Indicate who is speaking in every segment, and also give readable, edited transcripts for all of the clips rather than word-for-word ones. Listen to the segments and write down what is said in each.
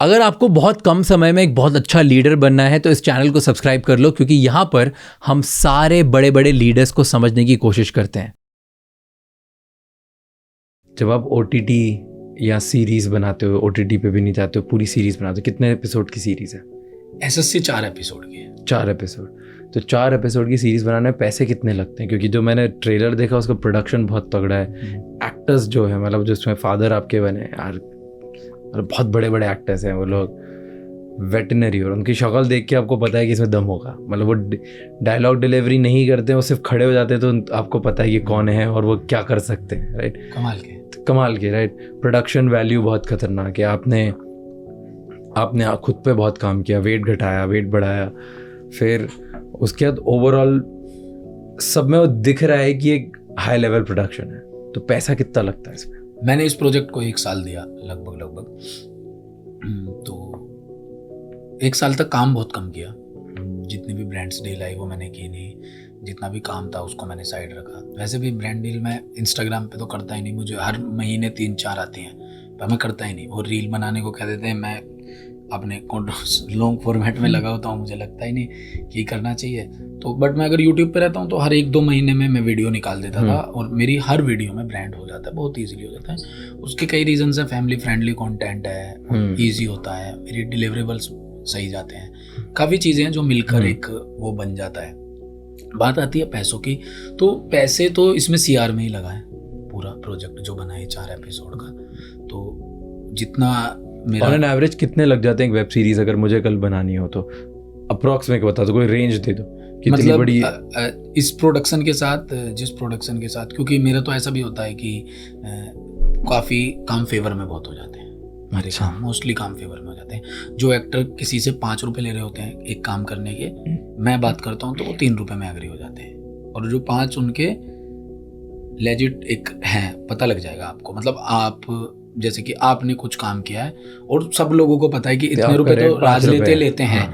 Speaker 1: अगर आपको बहुत कम समय में एक बहुत अच्छा लीडर बनना है तो इस चैनल को सब्सक्राइब कर लो, क्योंकि यहाँ पर हम सारे बड़े बड़े लीडर्स को समझने की कोशिश करते हैं। जब आप OTT या सीरीज़ बनाते हो, OTT पे भी नहीं जाते हो, पूरी सीरीज़ बनाते हो, कितने एपिसोड की सीरीज़ है?
Speaker 2: SSC 4 एपिसोड की है।
Speaker 1: 4 एपिसोड। तो 4 एपिसोड की सीरीज़ बनाने में पैसे कितने लगते हैं? क्योंकि जो मैंने ट्रेलर देखा उसका प्रोडक्शन बहुत तगड़ा है। एक्टर्स जो है, मतलब जिसमें फादर आपके बने यार, बहुत बड़े बड़े एक्टर्स हैं वो लोग, वेटनरी, और उनकी शक्ल देख के आपको पता है कि इसमें दम होगा। मतलब वो डायलॉग डिलीवरी नहीं करते, वो सिर्फ खड़े हो जाते हैं तो आपको पता है कि कौन है और वो क्या कर सकते हैं, राइट? कमाल के, राइट? प्रोडक्शन वैल्यू बहुत खतरनाक है। आपने खुद पे बहुत काम किया, वेट घटाया, वेट बढ़ाया, फिर उसके बाद ओवरऑल सब में वो दिख रहा है कि एक हाई लेवल प्रोडक्शन है। तो पैसा कितना लगता है इसमें?
Speaker 2: मैंने इस प्रोजेक्ट को 1 साल दिया लगभग। तो 1 साल तक काम बहुत कम किया। जितनी भी ब्रांड्स डील आई वो मैंने की नहीं, जितना भी काम था उसको मैंने साइड रखा। वैसे भी ब्रांड डील मैं इंस्टाग्राम पे तो करता ही नहीं, मुझे हर महीने 3-4 आती हैं, पर मैं करता ही नहीं। वो रील बनाने को कह देते हैं, मैं अपने लॉन्ग फॉर्मेट में लगा होता हूँ, मुझे लगता ही नहीं कि करना चाहिए। तो बट मैं अगर यूट्यूब पे रहता हूँ तो हर 1-2 महीने में मैं वीडियो निकाल देता था, और मेरी हर वीडियो में ब्रांड हो जाता है, बहुत ईजिली हो जाता है। उसके कई रीजंस हैं। फैमिली फ्रेंडली कंटेंट है, ईजी होता है, मेरी डिलीवरेबल्स सही जाते हैं, काफ़ी चीज़ें हैं जो मिलकर एक वो बन जाता है। बात आती है पैसों की, तो पैसे तो इसमें CR में ही लगा है। पूरा प्रोजेक्ट जो बना है 4 एपिसोड का, तो जितना मेरा
Speaker 1: ऑन एन एवरेज कितने लग जाते हैं एक वेब सीरीज अगर मुझे कल बनानी हो तो? अप्रॉक्स में बता दो, कोई रेंज दे दो, कितनी
Speaker 2: मतलब
Speaker 1: बड़ी
Speaker 2: इस प्रोडक्शन के साथ, जिस प्रोडक्शन के साथ, क्योंकि मेरा तो ऐसा भी होता है कि काफ़ी काम फेवर में बहुत हो जाते हैं। मेरे काम मोस्टली काम फेवर में हो जाते हैं। जो एक्टर किसी से 5 रुपये ले रहे होते हैं एक काम करने के, मैं बात करता हूँ तो वो 3 रुपये में एग्री हो जाते हैं, और जो 5 उनके लेजिट एक हैं, पता लग जाएगा आपको। मतलब आप जैसे कि आपने कुछ काम किया है और सब लोगों को पता है कि इतने रुपए तो राज लेते हैं,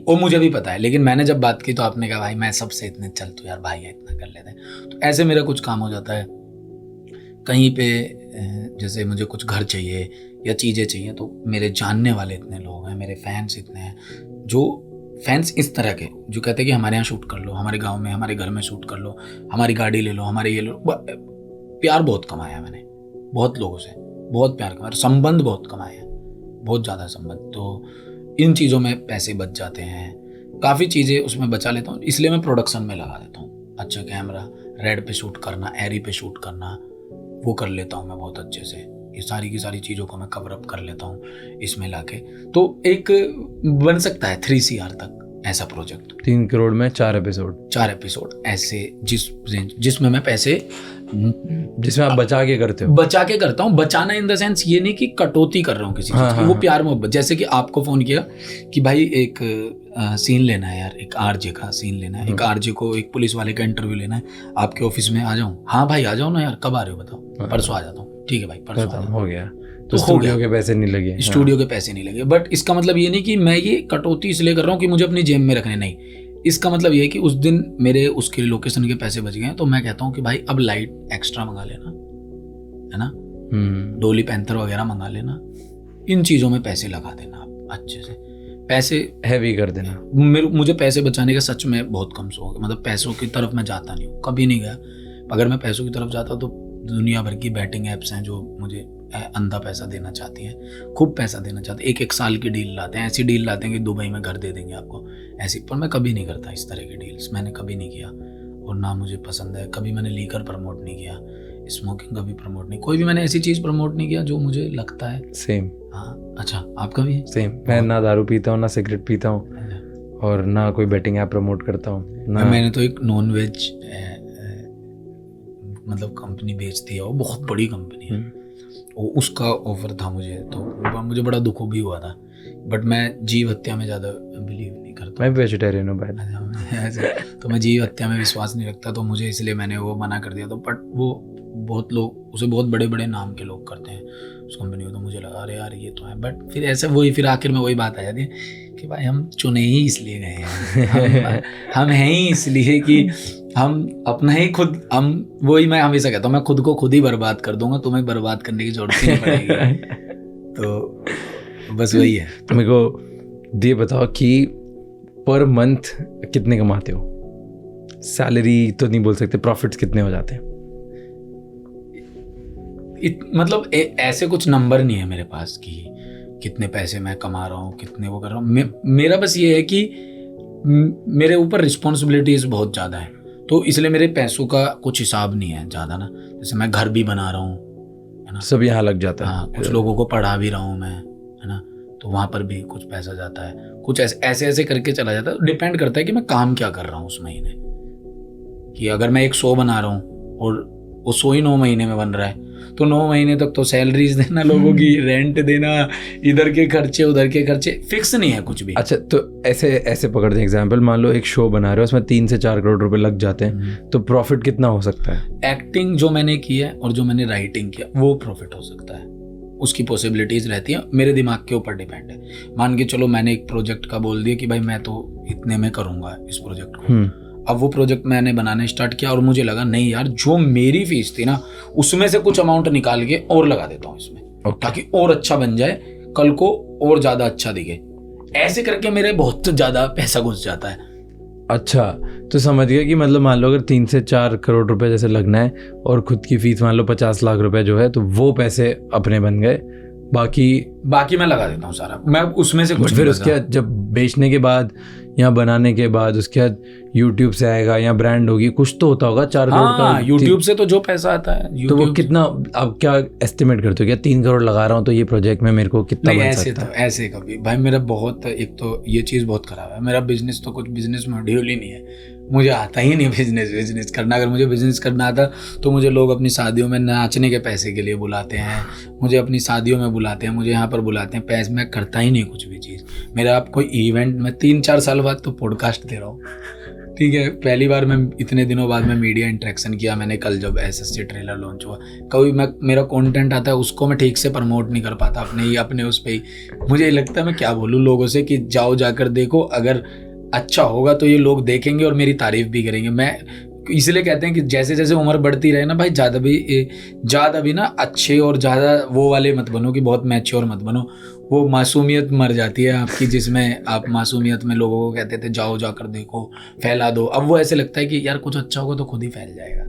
Speaker 2: वो मुझे भी पता है, लेकिन मैंने जब बात की तो आपने कहा भाई मैं सबसे इतने चल तो यार भाई इतना कर लेते हैं। तो ऐसे मेरा कुछ काम हो जाता है। कहीं पे जैसे मुझे कुछ घर चाहिए या चीज़ें चाहिए, तो मेरे जानने वाले इतने लोग हैं, मेरे फैंस इतने हैं, जो फैंस इस तरह के जो कहते हैं कि हमारे यहाँ शूट कर लो, हमारे गाँव में, हमारे घर में शूट कर लो, हमारी गाड़ी ले लो, हमारे ये लो। प्यार बहुत कमाया मैंने, बहुत लोगों से बहुत प्यार कमाया, संबंध बहुत कमाए हैं, बहुत ज़्यादा संबंध। तो इन चीज़ों में पैसे बच जाते हैं, काफ़ी चीज़ें उसमें बचा लेता हूँ, इसलिए मैं प्रोडक्शन में लगा देता हूँ। अच्छा कैमरा, रेड पे शूट करना, एरी पे शूट करना, वो कर लेता हूँ मैं बहुत अच्छे से। ये सारी की सारी चीज़ों को मैं कवर अप कर लेता हूँ इसमें लाके। तो एक बन सकता है 3 CR तक ऐसा प्रोजेक्ट।
Speaker 1: 3 करोड़ में 4 एपिसोड
Speaker 2: ऐसे जिसमें मैं पैसे,
Speaker 1: जिसमें आप बचा के करते हो?
Speaker 2: बचा के करता हूँ। बचाना इन द सेंस ये नहीं कि कटौती कर रहा हूँ किसी चीज़ की, वो प्यार मोहब्बत। जैसे कि आपको फ़ोन किया कि भाई एक सीन लेना है यार, एक RJ का सीन लेना है, एक RJ को एक पुलिस वाले का इंटरव्यू लेना है, आपके ऑफिस में आ जाऊँ? हाँ भाई आ जाओ ना यार, कब आ रहे हो बताओ? परसों आ जाता हूँ। ठीक है भाई, परसों आ जाता हूँ।
Speaker 1: हो गया। तो स्टूडियो के पैसे नहीं लगे?
Speaker 2: स्टूडियो के पैसे नहीं लगे। बट इसका मतलब ये नहीं कि मैं ये कटौती इसलिए कर रहा हूँ कि मुझे अपनी जेब में रखने, नहीं। इसका मतलब ये है कि उस दिन मेरे उसके लोकेशन के पैसे बच गए, तो मैं कहता हूँ कि भाई अब लाइट एक्स्ट्रा मंगा लेना, है ना, डोली पैंथर वगैरह मंगा लेना, इन चीज़ों में पैसे लगा देना आप अच्छे से, पैसे
Speaker 1: हैवी कर देना।
Speaker 2: मुझे पैसे बचाने का सच में बहुत कम शौक है। मतलब पैसों की तरफ मैं जाता नहीं हूँ, कभी नहीं गया। अगर मैं पैसों की तरफ जाता तो दुनिया भर की बैटिंग ऐप्स हैं जो मुझे अंधा पैसा देना चाहती हैं, खूब पैसा देना चाहते हैं, 1-1 साल की डील लाते हैं, ऐसी डील लाते हैं कि दुबई में घर दे देंगे आपको, ऐसी। पर मैं कभी नहीं करता इस तरह की डील्स, मैंने कभी नहीं किया, और ना मुझे पसंद है। कभी मैंने लीकर प्रमोट नहीं किया, स्मोकिंग कभी प्रमोट नहीं, कोई भी मैंने ऐसी चीज़ प्रमोट नहीं किया जो मुझे लगता है।
Speaker 1: सेम।
Speaker 2: हाँ, अच्छा आपका भी है?
Speaker 1: सेम। मैं ना दारू पीता हूँ, ना सिगरेट पीता हूँ, और ना कोई बेटिंग ऐप प्रमोट करता हूँ ना। मैंने
Speaker 2: तो एक नॉन वेज मतलब कंपनी बेचती है, वो बहुत बड़ी कंपनी है, उसका ऑफर था मुझे, तो मुझे बड़ा दुख भी हुआ था। बट मैं जीव हत्या में ज़्यादा बिलीव नहीं करता।
Speaker 1: मैं वेजिटेरियन हूँ भाई।
Speaker 2: तो मैं जीव हत्या में विश्वास नहीं रखता, तो मुझे इसलिए मैंने वो मना कर दिया। तो बट वो बहुत लोग उसे बहुत बड़े बड़े नाम के लोग करते हैं उस कंपनी को, तो मुझे लगा अरे यार ये तो है। बट फिर ऐसे फिर आखिर में वही बात आ जाती है कि भाई हम चुने ही इसलिए गए हैं, हम हैं ही इसलिए कि हम अपना ही खुद, मैं हमेशा कहता हूँ मैं खुद को खुद ही बर्बाद कर दूंगा, तुम्हें बर्बाद करने की जरूरत ही नहीं पड़ेगी। तो बस वही है।
Speaker 1: तो मेरे को ये बताओ कि पर मंथ कितने कमाते हो? सैलरी तो नहीं बोल सकते, प्रॉफिट्स कितने हो जाते हैं?
Speaker 2: मतलब ऐसे कुछ नंबर नहीं है मेरे पास कि कितने पैसे मैं कमा रहा हूँ, कितने वो कर रहा हूँ। मेरा बस ये है कि मेरे ऊपर रिस्पॉन्सिबिलिटीज़ बहुत ज़्यादा है, तो इसलिए मेरे पैसों का कुछ हिसाब नहीं है ज़्यादा ना। जैसे मैं घर भी बना रहा हूँ, है ना,
Speaker 1: सब यहाँ लग जाता है।
Speaker 2: हाँ, कुछ लोगों को पढ़ा भी रहा हूँ मैं, है ना, तो वहाँ पर भी कुछ पैसा जाता है, कुछ ऐसे करके चला जाता है। डिपेंड करता है कि मैं काम क्या कर रहा हूँ उस महीने, कि अगर मैं एक शो बना रहा हूँ और वो शो ही 9 महीने में बन रहा है, तो 9 महीने तक तो सैलरीज देना लोगों की, रेंट देना, इधर के खर्चे उधर के खर्चे, फिक्स नहीं है कुछ भी।
Speaker 1: अच्छा, तो ऐसे पकड़ दें एग्जांपल, मान लो एक शो बना रहे हो, उसमें 3 से 4 करोड़ रुपए लग जाते हैं, तो प्रॉफिट कितना हो सकता है?
Speaker 2: एक्टिंग जो मैंने की है और जो मैंने राइटिंग किया वो प्रॉफिट हो सकता है, उसकी पॉसिबिलिटीज रहती है, मेरे दिमाग के ऊपर डिपेंड है। मान के चलो मैंने एक प्रोजेक्ट का बोल दिया कि भाई मैं तो इतने में करूँगा इस प्रोजेक्ट को, अब वो प्रोजेक्ट मैंने बनाने स्टार्ट किया और मुझे लगा नहीं यार, जो मेरी फीस थी ना उसमें से कुछ अमाउंट निकाल के और लगा देता हूँ इसमें, ताकि और अच्छा बन जाए, कल को और ज़्यादा अच्छा दिखे। ऐसे करके मेरे बहुत ज़्यादा पैसा घुस जाता है।
Speaker 1: अच्छा, तो समझ गया कि मतलब मान लो अगर 3 से 4 करोड़ रुपए जैसे लगना है और खुद की फीस मान लो 50 लाख रुपए जो है, तो वो पैसे अपने बन गए, बाकी मैं लगा देता हूँ सारा, मैं उसमें से कुछ। फिर उसके बाद जब बेचने के बाद या बनाने के बाद उसके बाद यूट्यूब से आएगा या ब्रांड होगी, कुछ तो होता होगा 4 करोड़ का
Speaker 2: यूट्यूब से, तो जो पैसा आता है
Speaker 1: तो वो कितना, आप क्या एस्टिमेट करते हो? क्या 3 करोड़ लगा रहा हूँ तो ये प्रोजेक्ट में मेरे को कितना बन सकता है?
Speaker 2: ऐसे कभी भाई मेरा बहुत, एक तो ये चीज़ बहुत खराब है, मेरा बिजनेस तो कुछ बिजनेस मॉड्यूल ही नहीं है, मुझे आता ही नहीं बिजनेस करना। अगर मुझे बिजनेस करना आता तो मुझे लोग अपनी शादियों में नाचने के पैसे के लिए बुलाते हैं, मुझे अपनी शादियों में बुलाते हैं, मुझे यहाँ पर बुलाते हैं, पैसे मैं करता ही नहीं कुछ भी चीज़। मेरा आप कोई इवेंट में 3-4 साल बाद तो पॉडकास्ट दे रहा हूँ, ठीक है, पहली बार मैं इतने दिनों बाद मैं मीडिया इंटरेक्शन किया मैंने, कल जब SSC ट्रेलर लॉन्च हुआ, कभी मेरा कंटेंट आता है उसको मैं ठीक से प्रमोट नहीं कर पाता अपने उस पर ही। मुझे लगता है मैं क्या बोलूँ लोगों से कि जाओ जाकर देखो, अगर अच्छा होगा तो ये लोग देखेंगे और मेरी तारीफ भी करेंगे। मैं इसलिए कहते हैं कि जैसे जैसे उम्र बढ़ती रहे ना भाई, ज़्यादा भी ना अच्छे और ज़्यादा वो वाले मत बनो कि बहुत मैच्योर मत बनो, वो मासूमियत मर जाती है आपकी, जिसमें आप मासूमियत में लोगों को कहते थे जाओ जाकर देखो, फैला दो। अब वो ऐसे लगता है कि यार कुछ अच्छा होगा तो खुद ही फैल जाएगा।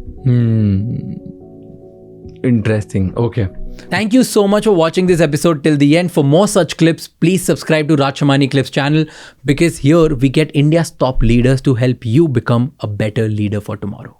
Speaker 1: Interesting. Okay.
Speaker 3: Thank you so much for watching this episode till the end. For more such clips, please subscribe to Raj Shamani Clips channel, because here we get India's top leaders to help you become a better leader for tomorrow.